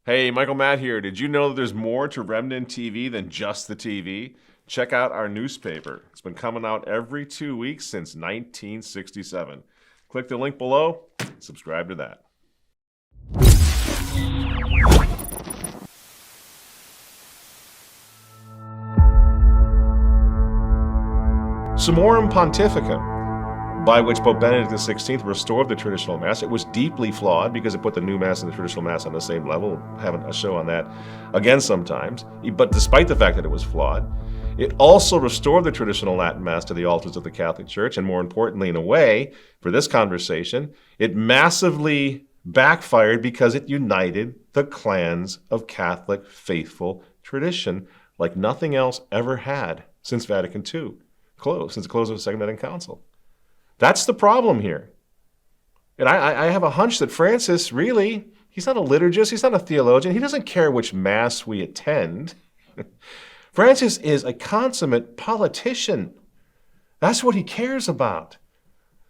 Hey, Michael Matt here. Did you know that there's more to Remnant TV than just the TV? Check out our newspaper. It's been coming out every 2 weeks since 1967. Click the link below, subscribe to that. Summorum Pontificum, by which Pope Benedict XVI restored the traditional Mass. It was deeply flawed because it put the new Mass and the traditional Mass on the same level. We'll have a show on that again sometimes. But despite the fact that it was flawed, it also restored the traditional Latin Mass to the altars of the Catholic Church, and more importantly, in a way, for this conversation, it massively backfired because it united the clans of Catholic faithful tradition like nothing else ever had since Vatican II, since the close of the Second Vatican Council. That's the problem here. And I have a hunch that Francis really, he's not a liturgist, he's not a theologian, he doesn't care which Mass we attend. Francis is a consummate politician. That's what he cares about.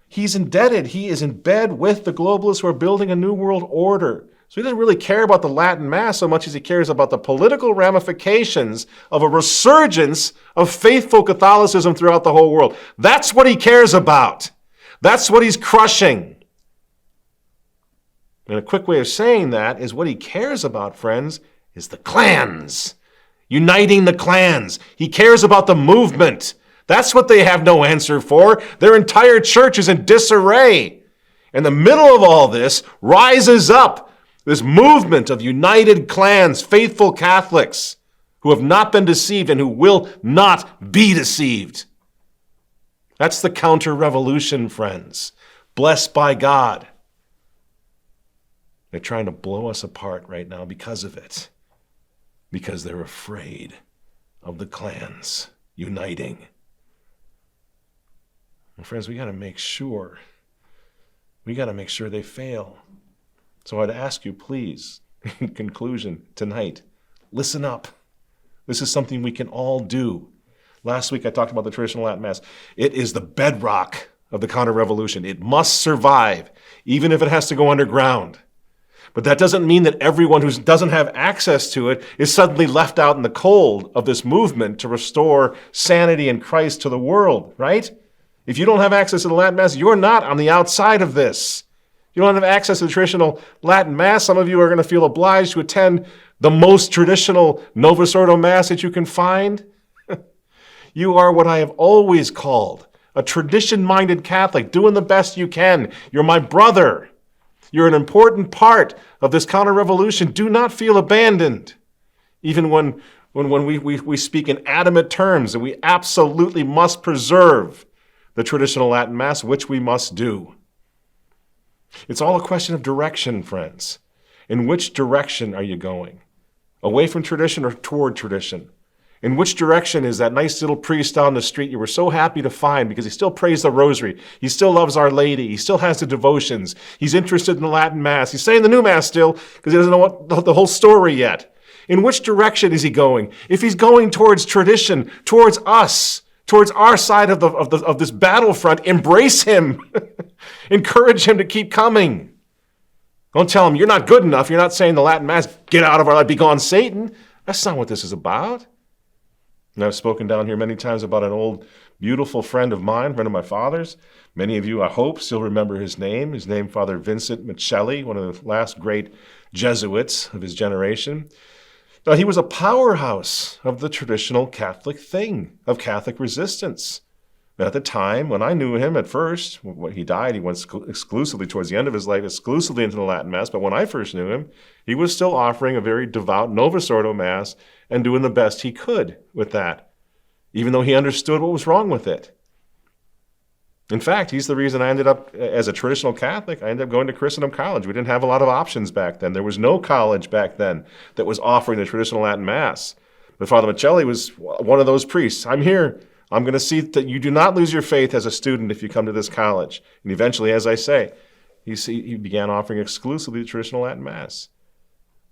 He's indebted, he is in bed with the globalists who are building a new world order. So he doesn't really care about the Latin Mass so much as he cares about the political ramifications of a resurgence of faithful Catholicism throughout the whole world. That's what he cares about. That's what he's crushing. And a quick way of saying that is what he cares about, friends, is the clans. Uniting the clans. He cares about the movement. That's what they have no answer for. Their entire church is in disarray. In the middle of all this rises up this movement of united clans, faithful Catholics who have not been deceived and who will not be deceived. That's the counter-revolution, friends. Blessed by God. They're trying to blow us apart right now because of it. Because they're afraid of the clans uniting. And friends, we got to make sure they fail. So I'd ask you, please, in conclusion tonight, listen up. This is something we can all do. Last week I talked about the traditional Latin Mass. It is the bedrock of the counter-revolution. It must survive, even if it has to go underground. But that doesn't mean that everyone who doesn't have access to it is suddenly left out in the cold of this movement to restore sanity in Christ to the world, right? If you don't have access to the Latin Mass, you're not on the outside of this. If you don't have access to the traditional Latin Mass, some of you are going to feel obliged to attend the most traditional Novus Ordo Mass that you can find. You are what I have always called a tradition-minded Catholic, doing the best you can. You're my brother. You're an important part of this counter-revolution. Do not feel abandoned. Even when we speak in adamant terms, and we absolutely must preserve the traditional Latin Mass, which we must do. It's all a question of direction, friends. In which direction are you going? Away from tradition or toward tradition? In which direction is that nice little priest down the street you were so happy to find because he still prays the rosary, he still loves Our Lady, he still has the devotions, he's interested in the Latin Mass, he's saying the new Mass still because he doesn't know the whole story yet. In which direction is he going? If he's going towards tradition, towards us, towards our side of this battlefront, embrace him. Encourage him to keep coming. Don't tell him, you're not good enough, you're not saying the Latin Mass, get out of our life, be gone Satan. That's not what this is about. And I've spoken down here many times about an old, beautiful friend of mine, friend of my father's. Many of you, I hope, still remember his name. His name, Father Vincent Michelli, one of the last great Jesuits of his generation. Now, he was a powerhouse of the traditional Catholic thing, of Catholic resistance. And at the time, when I knew him at first, when he died, he went exclusively, towards the end of his life, exclusively into the Latin Mass. But when I first knew him, he was still offering a very devout Novus Ordo Mass and doing the best he could with that, even though he understood what was wrong with it. In fact, he's the reason I ended up, as a traditional Catholic, I ended up going to Christendom College. We didn't have a lot of options back then. There was no college back then that was offering the traditional Latin Mass. But Father Michelli was one of those priests. I'm here. I'm going to see that you do not lose your faith as a student if you come to this college. And eventually, as I say, he began offering exclusively the traditional Latin Mass.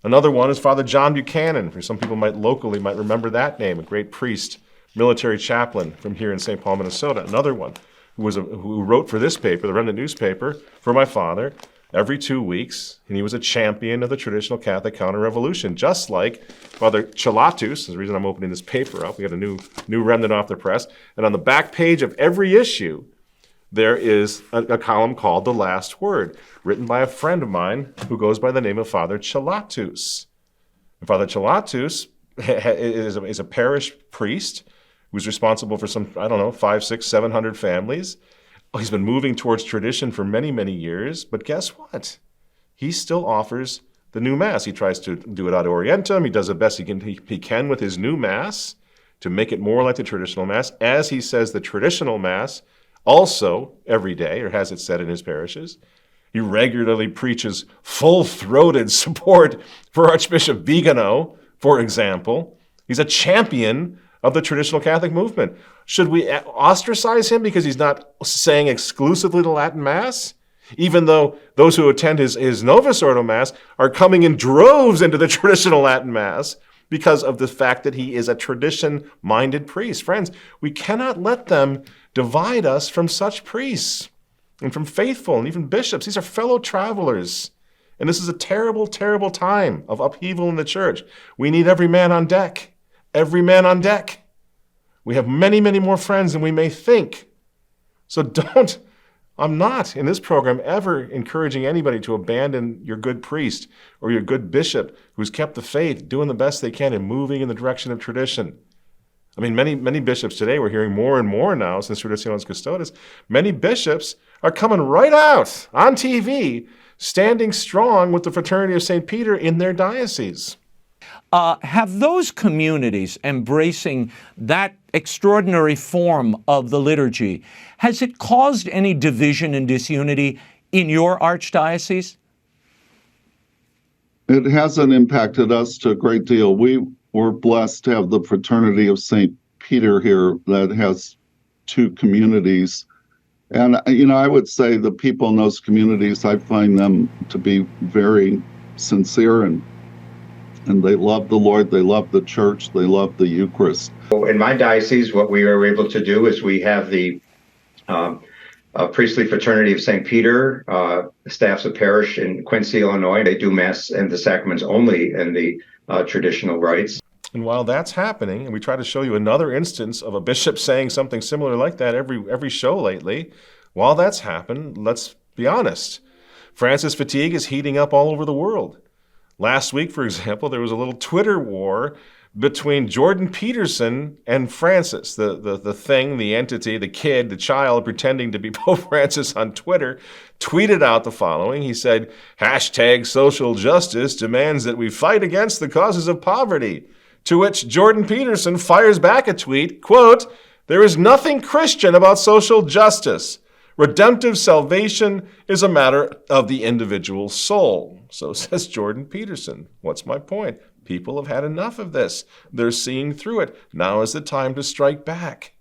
Another one is Father John Buchanan. For some people might remember that name, a great priest, military chaplain from here in St. Paul, Minnesota. Another one who wrote for this paper, the Remnant newspaper, for my father, every 2 weeks, and he was a champion of the traditional Catholic counter-revolution, just like Father Chalatus. The reason I'm opening this paper up, we got a new remnant off the press, and on the back page of every issue, there is a column called The Last Word, written by a friend of mine who goes by the name of Father Chalatus. And Father Chalatus is a parish priest who's responsible for some, 500, 600, 700 families. He's been moving towards tradition for many, many years, but guess what? He still offers the new Mass. He tries to do it ad orientem. He does the best he can with his new Mass to make it more like the traditional Mass. As he says, the traditional Mass also every day, or has it said in his parishes. He regularly preaches full-throated support for Archbishop Vigano, for example. He's a champion of the traditional Catholic movement. Should we ostracize him because he's not saying exclusively the Latin Mass? Even though those who attend his Novus Ordo Mass are coming in droves into the traditional Latin Mass because of the fact that he is a tradition-minded priest. Friends, we cannot let them divide us from such priests and from faithful and even bishops. These are fellow travelers. And this is a terrible, terrible time of upheaval in the church. We need every man on deck. Every man on deck. We have many, many more friends than we may think. So I'm not in this program ever encouraging anybody to abandon your good priest or your good bishop who's kept the faith, doing the best they can and moving in the direction of tradition. I mean, many bishops today, we're hearing more and more now since Traditionis Custodes, many bishops are coming right out on TV, standing strong with the Fraternity of St. Peter in their diocese. Have those communities embracing that extraordinary form of the liturgy, has it caused any division and disunity in your archdiocese? It hasn't impacted us to a great deal. We're blessed to have the Fraternity of St. Peter here that has two communities. And, I would say the people in those communities, I find them to be very sincere and they love the Lord, they love the church, they love the Eucharist. In my diocese, what we are able to do is we have the Priestly Fraternity of St. Peter, staffs a parish in Quincy, Illinois. They do Mass and the sacraments only in the traditional rites. And while that's happening, and we try to show you another instance of a bishop saying something similar like that every show lately, while that's happened, let's be honest, Francis fatigue is heating up all over the world. Last week, for example, there was a little Twitter war between Jordan Peterson and Francis, the thing, the entity, the kid, the child pretending to be Pope Francis on Twitter, tweeted out the following. He said, #social justice demands that we fight against the causes of poverty. To which Jordan Peterson fires back a tweet, quote, "There is nothing Christian about social justice. Redemptive salvation is a matter of the individual soul." So says Jordan Peterson. What's my point? People have had enough of this. They're seeing through it. Now is the time to strike back.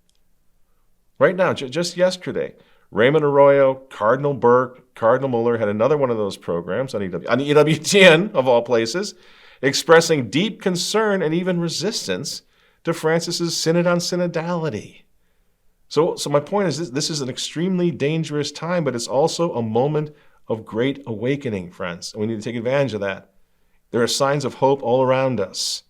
Right now, just yesterday, Raymond Arroyo, Cardinal Burke, Cardinal Muller had another one of those programs on EWTN, of all places, expressing deep concern and even resistance to Francis's Synod on Synodality. So my point is this is an extremely dangerous time, but it's also a moment of great awakening, friends. And we need to take advantage of that. There are signs of hope all around us.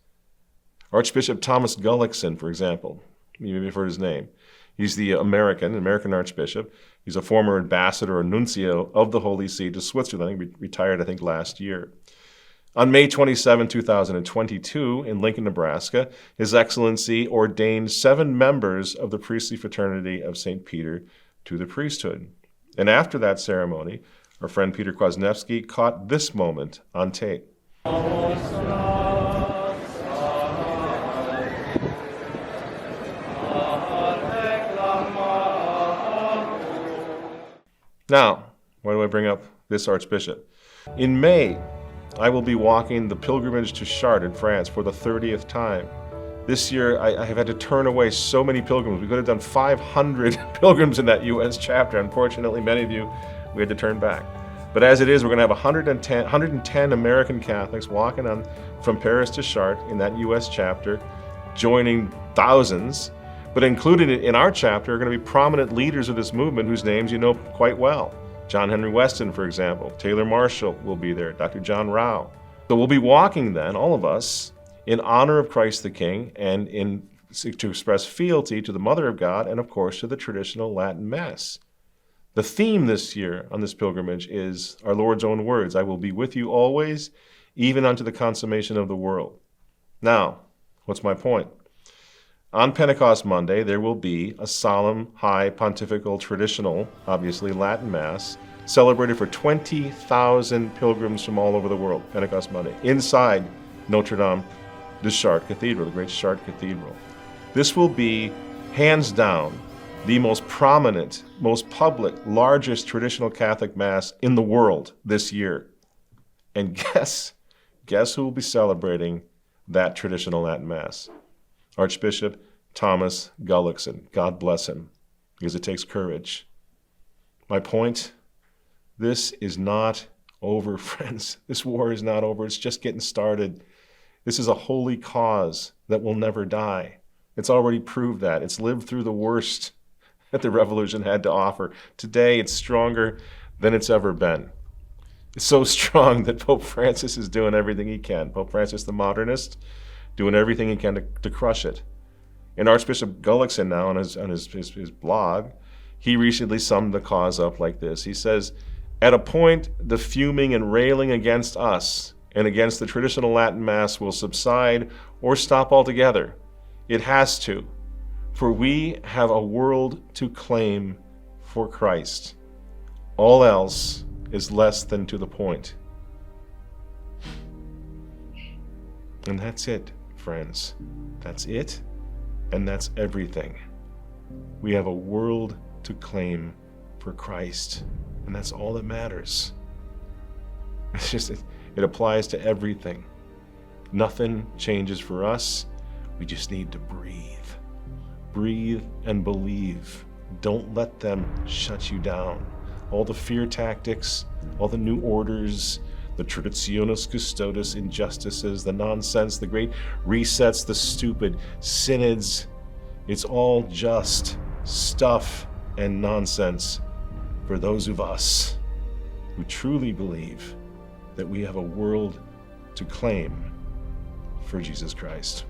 Archbishop Thomas Gullickson, for example, you may have heard his name. He's the American Archbishop. He's a former ambassador or nuncio of the Holy See to Switzerland. He retired, I think, last year. On May 27, 2022, in Lincoln, Nebraska, His Excellency ordained 7 members of the Priestly Fraternity of St. Peter to the priesthood. And after that ceremony, our friend Peter Kwasniewski caught this moment on tape. Now, why do I bring up this Archbishop? In May, I will be walking the pilgrimage to Chartres in France for the 30th time. This year, I have had to turn away so many pilgrims. We could have done 500 pilgrims in that U.S. chapter. Unfortunately, many of you, we had to turn back. But as it is, we're going to have 110 American Catholics walking on from Paris to Chartres in that U.S. chapter, joining thousands. But included in our chapter are going to be prominent leaders of this movement whose names you know quite well. John Henry Weston, for example. Taylor Marshall will be there. Dr. John Rao. So we'll be walking then, all of us, in honor of Christ the King and to express fealty to the Mother of God and, of course, to the traditional Latin Mass. The theme this year on this pilgrimage is our Lord's own words, "I will be with you always, even unto the consummation of the world." Now, what's my point? On Pentecost Monday, there will be a solemn, high, pontifical, traditional, obviously Latin Mass, celebrated for 20,000 pilgrims from all over the world, Pentecost Monday, inside Notre Dame de Chartres Cathedral, the great Chartres Cathedral. This will be, hands down, the most prominent, most public, largest traditional Catholic Mass in the world this year. And guess who will be celebrating that traditional Latin Mass? Archbishop Thomas Gullickson. God bless him, because it takes courage. My point, this is not over, friends. This war is not over. It's just getting started. This is a holy cause that will never die. It's already proved that. It's lived through the worst that the revolution had to offer. Today, it's stronger than it's ever been. It's so strong that Pope Francis is doing everything he can. Pope Francis the modernist, doing everything he can to crush it. And Archbishop Gullickson now on his blog, he recently summed the cause up like this. He says, "At a point, the fuming and railing against us and against the traditional Latin Mass will subside or stop altogether. It has to, for we have a world to claim for Christ. All else is less than to the point." And that's it, friends. That's it, and that's everything. We have a world to claim for Christ, and that's all that matters. It's just, it applies to everything. Nothing changes for us. We just need to breathe. Breathe and believe. Don't let them shut you down. All the fear tactics, all the new orders, the traditionis custodes injustices, the nonsense, the great resets, the stupid synods, it's all just stuff and nonsense for those of us who truly believe that we have a world to claim for Jesus Christ.